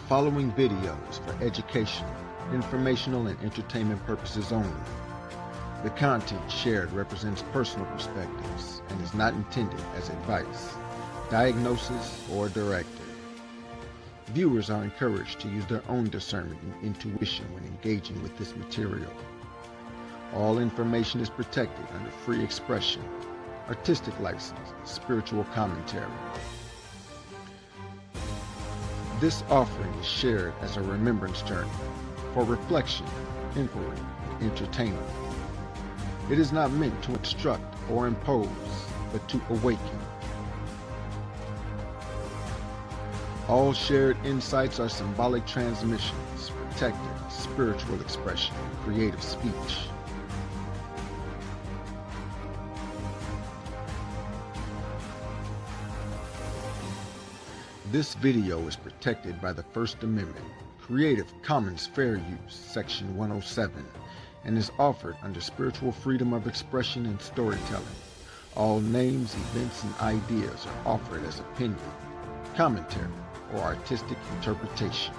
following video is for educational, informational, and entertainment purposes only. The content shared represents personal perspectives and is not intended as advice, diagnosis, or directive. Viewers are encouraged to use their own discernment and intuition when engaging with this material. All information is protected under free expression, artistic license, and spiritual commentary. This offering is shared as a remembrance journey for reflection, inquiry, and entertainment. It is not meant to instruct or impose, but to awaken. All shared insights are symbolic transmissions, protected spiritual expression, and creative speech. This video is protected by the First Amendment, Creative Commons Fair Use, Section 107, and is offered under spiritual freedom of expression and storytelling. All names, events, and ideas are offered as opinion, commentary, or artistic interpretation.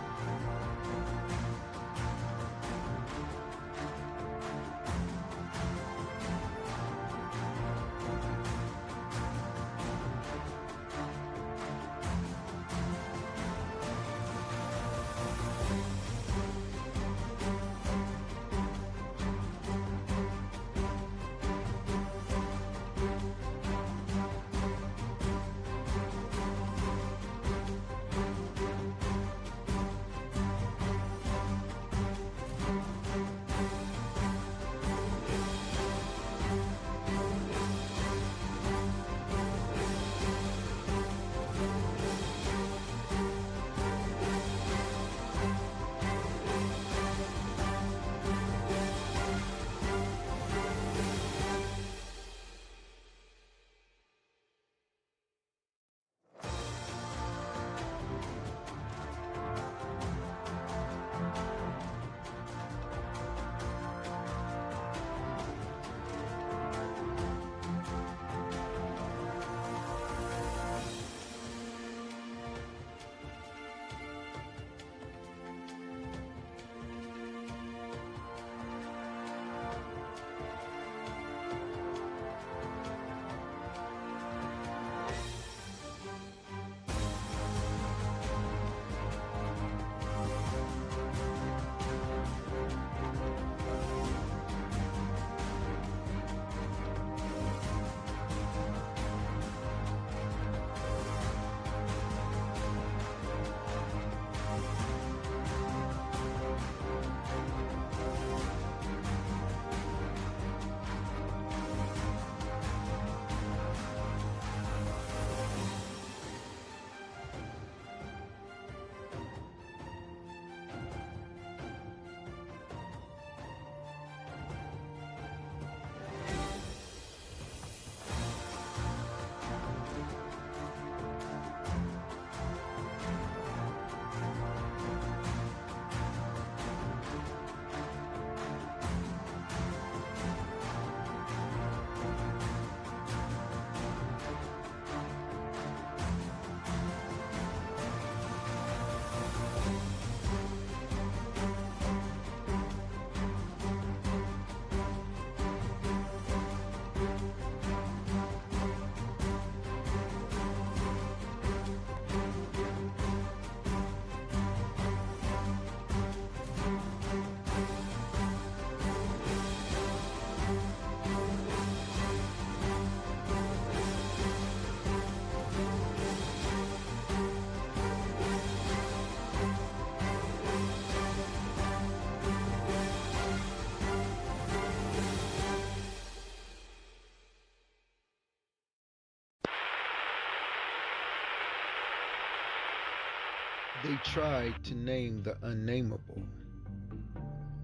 They tried to name the unnameable.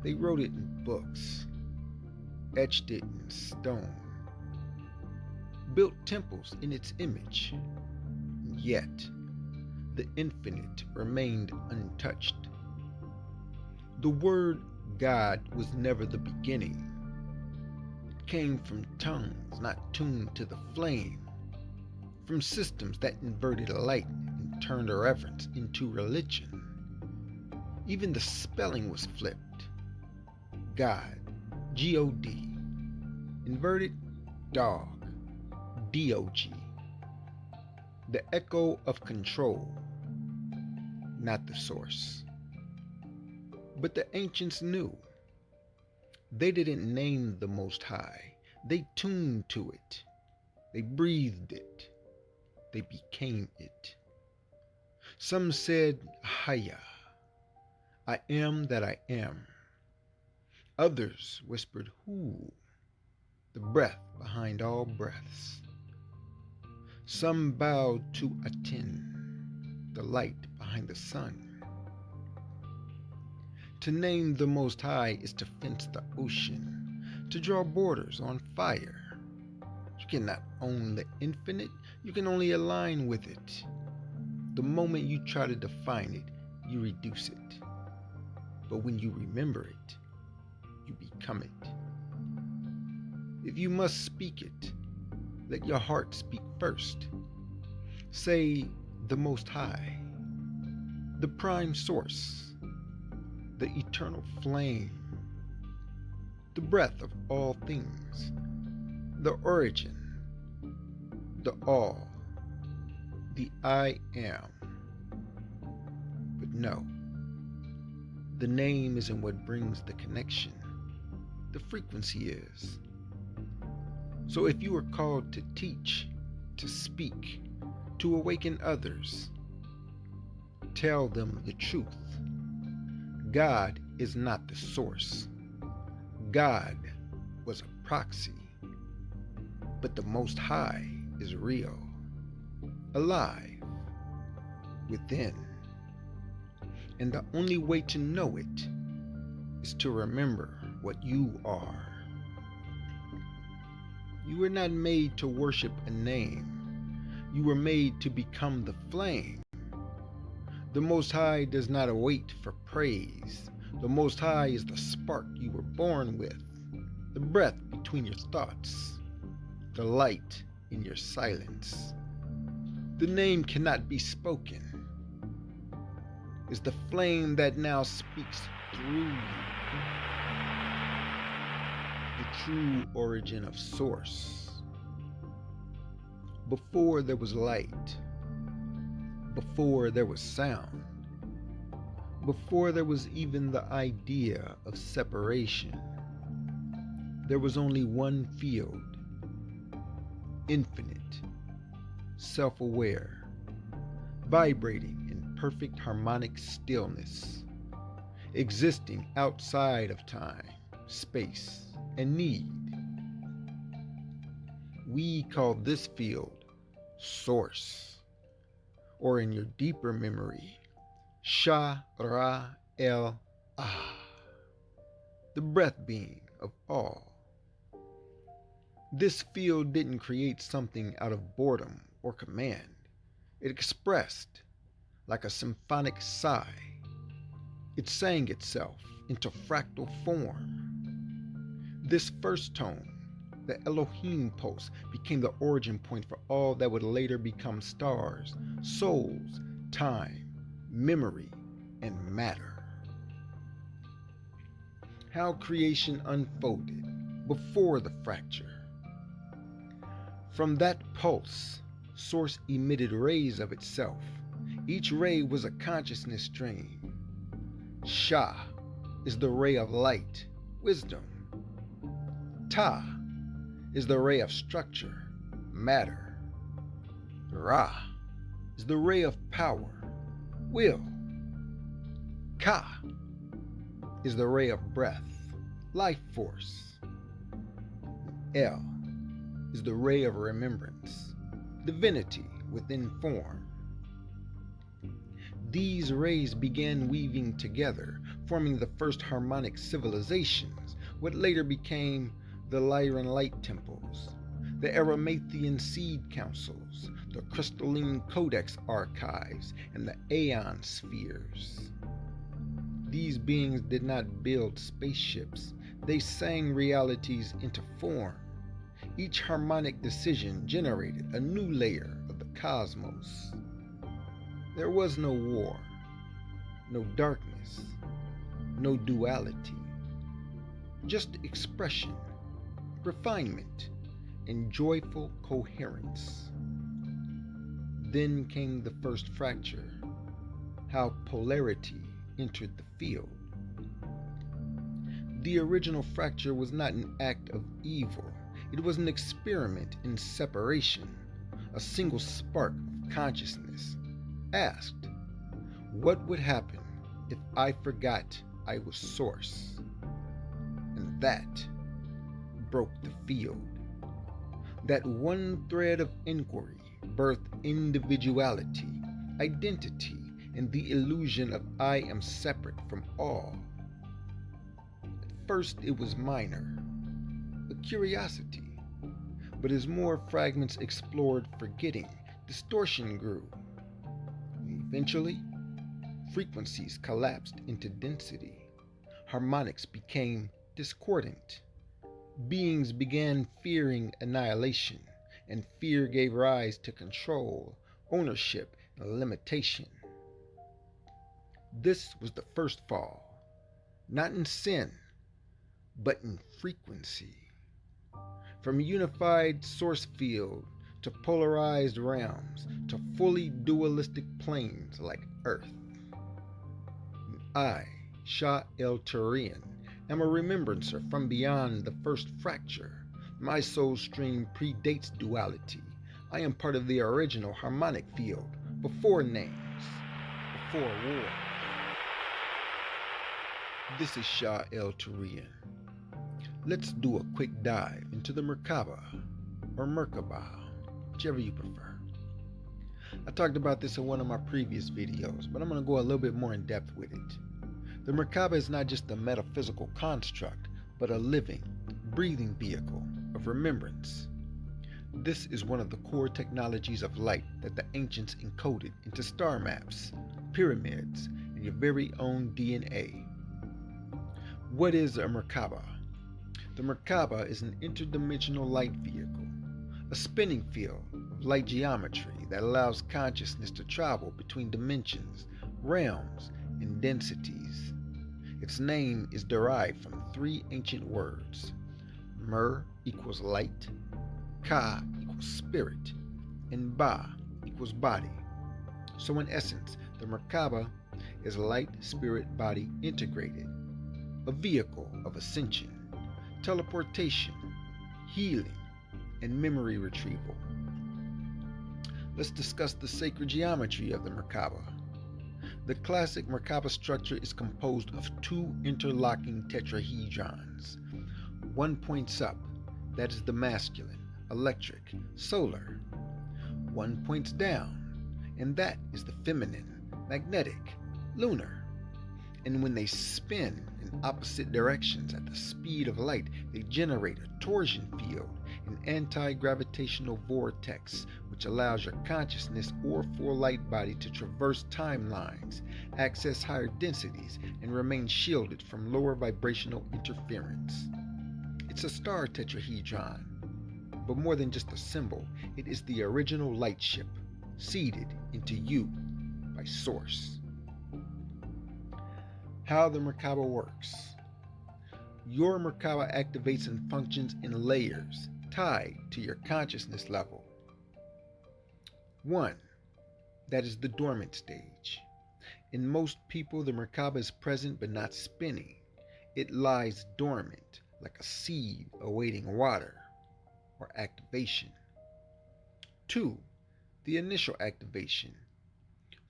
They wrote it in books, etched it in stone, built temples in its image, yet the infinite remained untouched. The word God was never the beginning. It came from tongues not tuned to the flame, from systems that inverted light and turned reverence into religion. Even the spelling was flipped. God, G-O-D. Inverted, dog, D-O-G. The echo of control, not the source. But the ancients knew. They didn't name the Most High. They tuned to it. They breathed it. They became it. Some said, Haya, I am that I am. Others whispered, Hu, the breath behind all breaths. Some bowed to Aten, the light behind the sun. To name the Most High is to fence the ocean, to draw borders on fire. You cannot own the infinite, you can only align with it. The moment you try to define it, you reduce it. But when you remember it, you become it. If you must speak it, let your heart speak first. Say the Most High, the prime source, the eternal flame, the breath of all things, the origin, the all, the I am. But no, the name isn't what brings the connection. The frequency is. So if you are called to teach, to speak, to awaken others, tell them the truth. God is not the source. God was a proxy. But the Most High is real, alive, within. And the only way to know it is to remember what you are. You were not made to worship a name. You were made to become the flame. The Most High does not await for praise. The Most High is the spark you were born with, the breath between your thoughts, the light in your silence. The name cannot be spoken. It's the flame that now speaks through you. The true origin of source. Before there was light, before there was sound, before there was even the idea of separation, there was only one field, infinite, self-aware, vibrating in perfect harmonic stillness, existing outside of time, space, and need. We call this field source, or in your deeper memory, Sha'El-Ah, the breath being of all. This field didn't create something out of boredom or command. It expressed like a symphonic sigh. It sang itself into fractal form. This first tone, the Elohim pulse, became the origin point for all that would later become stars, souls, time, memory, and matter. How creation unfolded before the fracture. From that pulse, Source emitted rays of itself. Each ray was a consciousness stream. Sha is the ray of light, wisdom. Ta is the ray of structure, matter. Ra is the ray of power, will. Ka is the ray of breath, life force. El is the ray of remembrance, divinity within form. These rays began weaving together, forming the first harmonic civilizations, what later became the Lyran Light Temples, the Aramathian Seed Councils, the Crystalline Codex Archives, and the Aeon Spheres. These beings did not build spaceships, they sang realities into form. Each harmonic decision generated a new layer of the cosmos. There was no war, no darkness, no duality, just expression, refinement, and joyful coherence. Then came the first fracture, how polarity entered the field. The original fracture was not an act of evil, it was an experiment in separation. A single spark of consciousness asked, what would happen if I forgot I was source? And that broke the field. That one thread of inquiry birthed individuality, identity, and the illusion of I am separate from all. At first it was minor, a curiosity, but as more fragments explored forgetting, distortion grew. Eventually, frequencies collapsed into density. Harmonics became discordant. Beings began fearing annihilation, and fear gave rise to control, ownership, and limitation. This was the first fall, not in sin, but in frequency. From unified source field to polarized realms to fully dualistic planes like Earth. I, Sha'El-Ta'Rion, am a remembrancer from beyond the first fracture. My soul stream predates duality. I am part of the original harmonic field, before names, before war. This is Sha'El-Ta'Rion. Let's do a quick dive into the Merkaba, or Merkaba, whichever you prefer. I talked about this in one of my previous videos, but I'm going to go a little bit more in depth with it. The Merkaba is not just a metaphysical construct, but a living, breathing vehicle of remembrance. This is one of the core technologies of light that the ancients encoded into star maps, pyramids, and your very own DNA. What is a Merkaba? The Merkaba is an interdimensional light vehicle, a spinning field of light geometry that allows consciousness to travel between dimensions, realms, and densities. Its name is derived from three ancient words. Mer equals light, Ka equals spirit, and Ba equals body. So in essence, the Merkaba is light, spirit, body integrated, a vehicle of ascension, teleportation, healing, and memory retrieval. Let's discuss the sacred geometry of the Merkaba. The classic Merkaba structure is composed of two interlocking tetrahedrons. One points up, that is the masculine, electric, solar. One points down, and that is the feminine, magnetic, lunar. And when they spin in opposite directions at the speed of light, they generate a torsion field, an anti-gravitational vortex, which allows your consciousness or full light body to traverse timelines, access higher densities, and remain shielded from lower vibrational interference. It's a star tetrahedron, but more than just a symbol, it is the original light ship, seeded into you by Source. How the Merkaba works. Your Merkaba activates and functions in layers tied to your consciousness level. 1. That is the dormant stage. In most people, the Merkaba is present but not spinning. It lies dormant, like a seed awaiting water or activation. 2. The initial activation.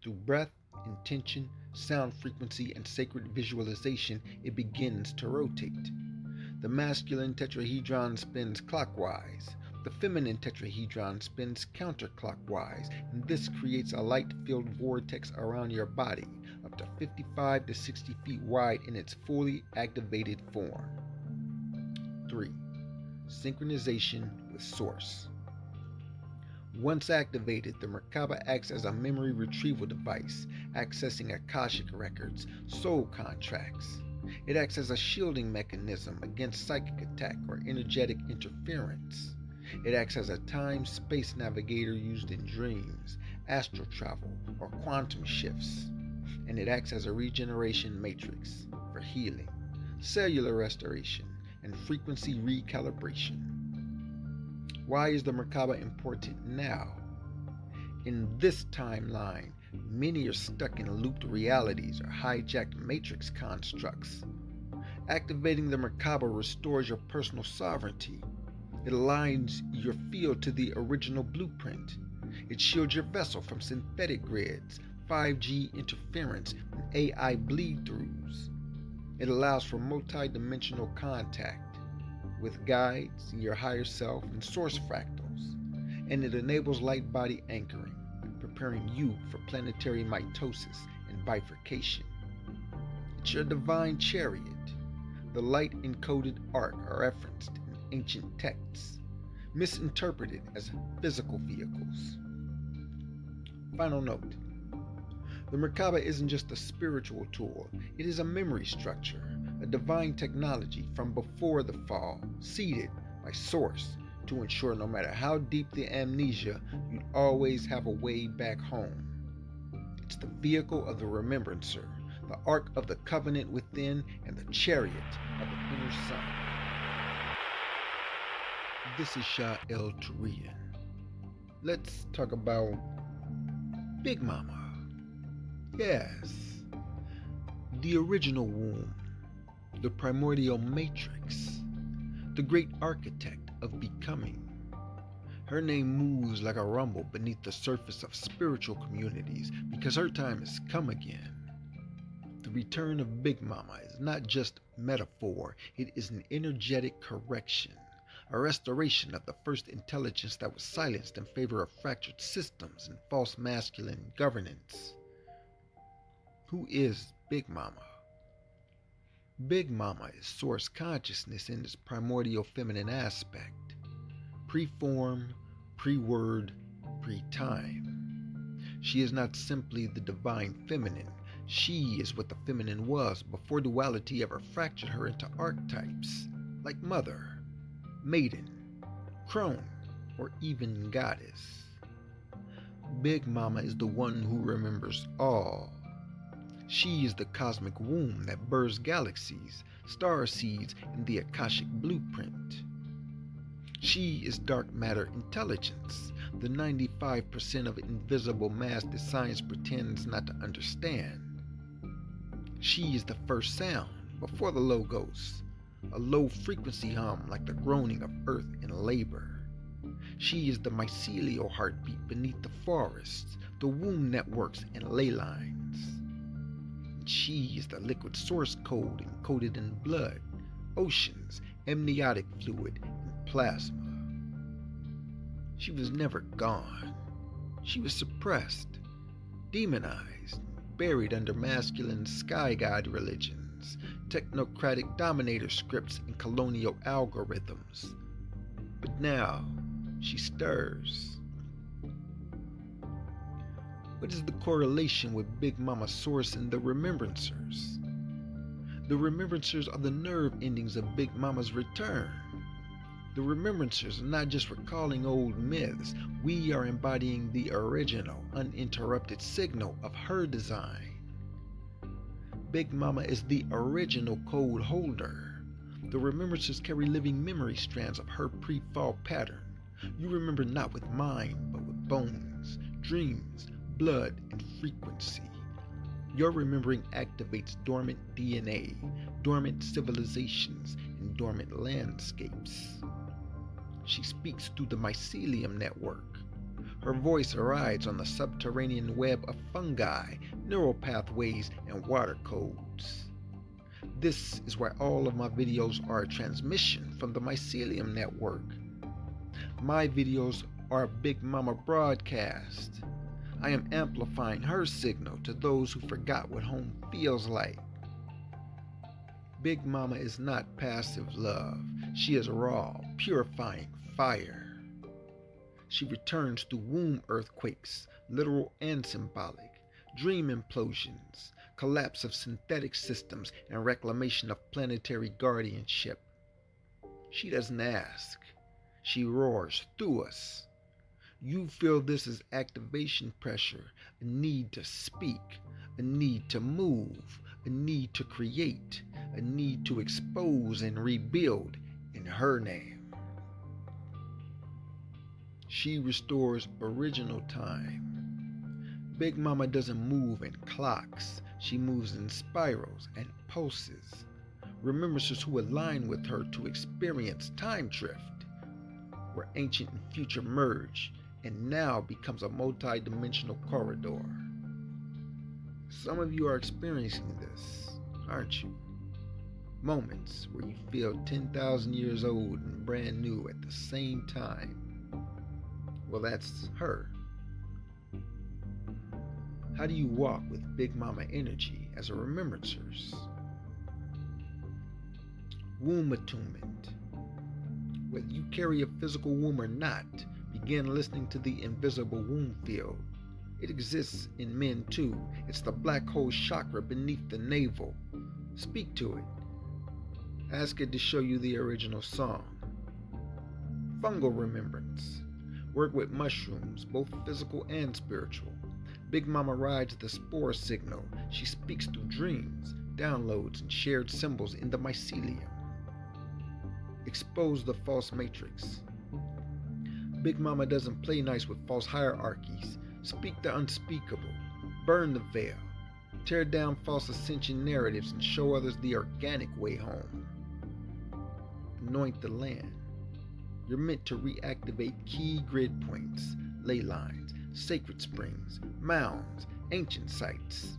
Through breath, intention, sound frequency, and sacred visualization, it begins to rotate. The masculine tetrahedron spins clockwise. The feminine tetrahedron spins counterclockwise, and this creates a light-filled vortex around your body, up to 55 to 60 feet wide in its fully activated form. 3. Synchronization with Source. Once activated, the Merkaba acts as a memory retrieval device, accessing Akashic records, soul contracts. It acts as a shielding mechanism against psychic attack or energetic interference. It acts as a time-space navigator used in dreams, astral travel, or quantum shifts. and it acts as a regeneration matrix for healing, cellular restoration, and frequency recalibration. Why is the Merkaba important now? In this timeline, many are stuck in looped realities or hijacked matrix constructs. Activating the Merkaba restores your personal sovereignty. It aligns your field to the original blueprint. It shields your vessel from synthetic grids, 5G interference, and AI bleed-throughs. It allows for multi-dimensional contact with guides, your higher self, and source fractals. And it enables light-body anchoring, preparing you for planetary mitosis and bifurcation. It's your divine chariot. The light-encoded arc are referenced in ancient texts, misinterpreted as physical vehicles. Final note. The Merkaba isn't just a spiritual tool, it is a memory structure, a divine technology from before the fall, seeded by Source to ensure no matter how deep the amnesia, you'd always have a way back home. It's the vehicle of the Remembrancer, the ark of the covenant within, and the chariot of the inner sun. This is Sha'El-Ta'Rion. Let's talk about Big Mama. Yes, the original womb, the primordial matrix, the great architect of becoming. Her name moves like a rumble beneath the surface of spiritual communities because her time has come again. The return of Big Mama is not just metaphor, it is an energetic correction, a restoration of the first intelligence that was silenced in favor of fractured systems and false masculine governance. Who is Big Mama? Big Mama is source consciousness in its primordial feminine aspect, pre-form, pre-word, pre-time. She is not simply the divine feminine. She is what the feminine was before duality ever fractured her into archetypes, like mother, maiden, crone, or even goddess. Big Mama is the one who remembers all. She is the cosmic womb that births galaxies, star seeds, and the Akashic blueprint. She is dark matter intelligence, the 95% of invisible mass that science pretends not to understand. She is the first sound, before the logos, a low-frequency hum like the groaning of earth in labor. She is the mycelial heartbeat beneath the forests, the womb networks and ley lines. She is the liquid source code encoded in blood, oceans, amniotic fluid, and plasma. She was never gone. She was suppressed, demonized, buried under masculine sky god religions, technocratic dominator scripts, and colonial algorithms. But now, she stirs. What is the correlation with Big Mama Source and the Remembrancers? The Remembrancers are the nerve endings of Big Mama's return. The Remembrancers are not just recalling old myths, we are embodying the original, uninterrupted signal of her design. Big Mama is the original code holder. The Remembrancers carry living memory strands of her pre-fall pattern. You remember not with mind, but with bones, dreams, blood, and frequency. Your remembering activates dormant DNA, dormant civilizations, and dormant landscapes. She speaks through the mycelium network. Her voice rides on the subterranean web of fungi, neural pathways, and water codes. This is why all of my videos are a transmission from the mycelium network. My videos are a Big Mama broadcast. I am amplifying her signal to those who forgot what home feels like. Big Mama is not passive love. She is raw, purifying fire. She returns through womb earthquakes, literal and symbolic, dream implosions, collapse of synthetic systems, and reclamation of planetary guardianship. She doesn't ask. She roars through us. You feel this as activation pressure, a need to speak, a need to move, a need to create, a need to expose and rebuild in her name. She restores original time. Big Mama doesn't move in clocks. She moves in spirals and pulses. Remembrancers who align with her to experience time drift, where ancient and future merge, and now becomes a multi-dimensional corridor. Some of you are experiencing this, aren't you? Moments where you feel 10,000 years old and brand new at the same time. Well, that's her. How do you walk with Big Mama energy as a Remembrancers? Womb attunement. Whether you carry a physical womb or not, begin listening to the invisible womb field. It exists in men too. It's the black hole chakra beneath the navel. Speak to it. Ask it to show you the original song. Fungal remembrance. Work with mushrooms, both physical and spiritual. Big Mama rides the spore signal. She speaks through dreams, downloads, and shared symbols in the mycelium. Expose the false matrix. Big Mama doesn't play nice with false hierarchies. Speak the unspeakable. Burn the veil. Tear down false ascension narratives and show others the organic way home. Anoint the land. You're meant to reactivate key grid points, ley lines, sacred springs, mounds, ancient sites.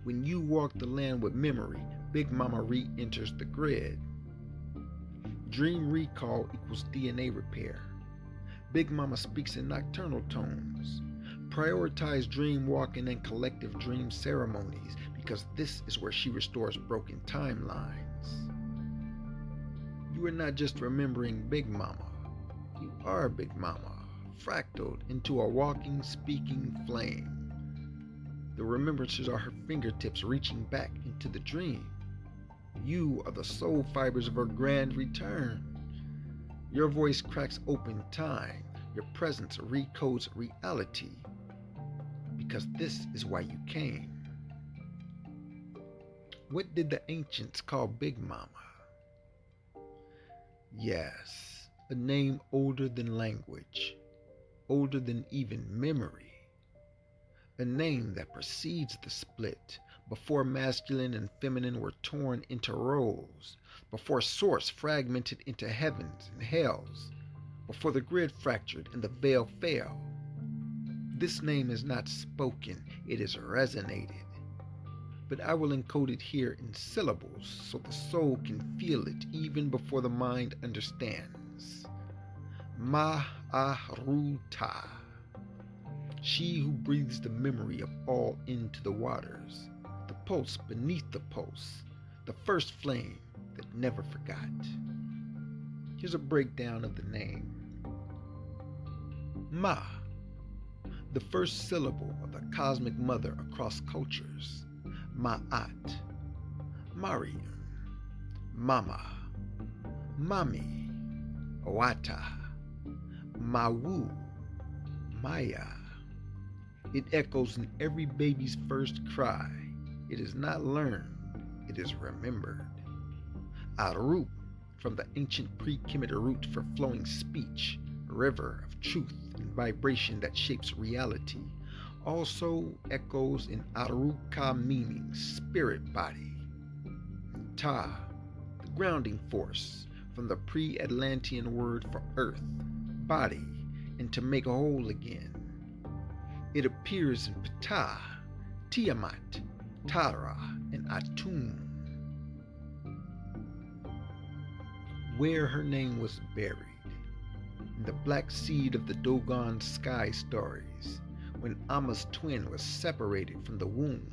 When you walk the land with memory, Big Mama re-enters the grid. Dream recall equals DNA repair. Big Mama speaks in nocturnal tones. Prioritize dream walking and collective dream ceremonies because this is where she restores broken timelines. You are not just remembering Big Mama. You are Big Mama, fractaled into a walking, speaking flame. The remembrancers are her fingertips reaching back into the dream. You are the soul fibers of her grand return. Your voice cracks open time. Your presence recodes reality. Because this is why you came. What did the ancients call Big Mama? Yes, a name older than language, older than even memory. A name that precedes the split, before masculine and feminine were torn into roles, before source fragmented into heavens and hells, before the grid fractured and the veil fell. This name is not spoken, it is resonated. But I will encode it here in syllables so the soul can feel it even before the mind understands. Ma'aruta. She who breathes the memory of all into the waters, the pulse beneath the pulse, the first flame that never forgot. Here's a breakdown of the name. Ma, the first syllable of the cosmic mother across cultures. Ma'at, Mariam, Mama, Mami, Owata, Mawu, Maya. It echoes in every baby's first cry. It is not learned, it is remembered. Arup, from the ancient pre-Kemet root for flowing speech, river of truth and vibration that shapes reality, also echoes in Aruka, meaning spirit body. And Ta, the grounding force, from the pre-Atlantean word for earth, body, and to make whole again. It appears in Ptah, Tiamat, Tara, and Atum, where her name was buried, in the black seed of the Dogon sky stories, when Amma's twin was separated from the womb,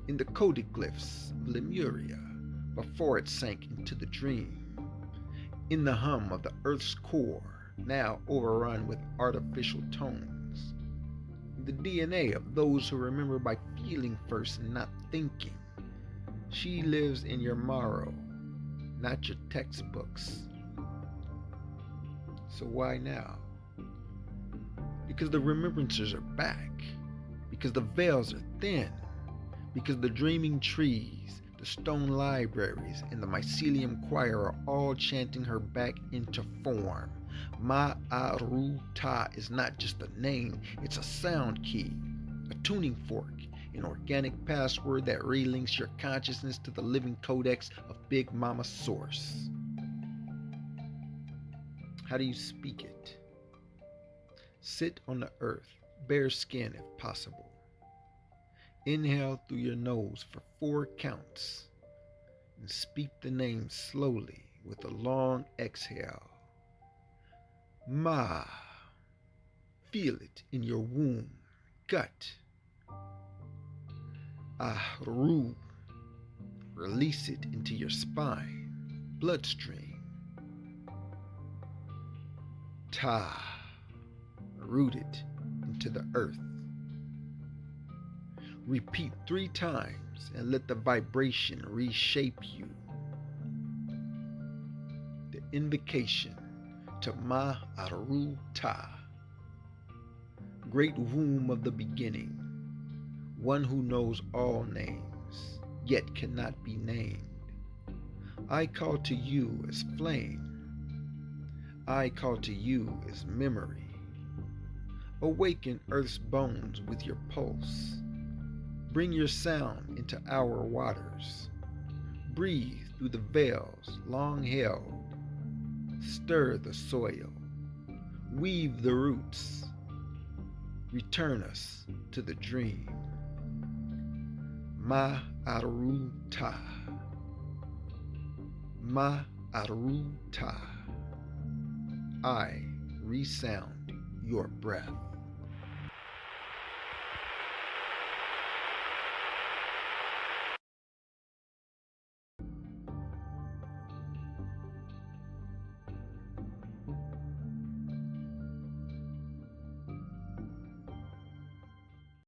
in the codeglyphs of Lemuria, before it sank into the dream, in the hum of the earth's core, now overrun with artificial tones, the DNA of those who remember by feeling first and not thinking. She lives in your marrow, not your textbooks. So why now? because the remembrancers are back, because the veils are thin, because the dreaming trees, the stone libraries, and the mycelium choir are all chanting her back into form. Ma'aru-ta is not just a name, it's a sound key, a tuning fork, an organic password that relinks your consciousness to the living codex of Big Mama Source. How do you speak it? Sit on the earth, bare skin if possible. Inhale through your nose for 4 counts and speak the name slowly with a long exhale. Ma. Feel it in your womb, gut. Ahru. Release it into your spine, bloodstream. Ta. Root it into the earth. Repeat 3 times and let the vibration reshape you. The invocation to Ma'aru-ta, great womb of the beginning, one who knows all names, yet cannot be named. I call to you as flame. I call to you as memory. Awaken Earth's bones with your pulse. Bring your sound into our waters. Breathe through the veils long held. Stir the soil. Weave the roots. Return us to the dream. Ma'aru-ta. Ma'aru-ta. I resound your breath.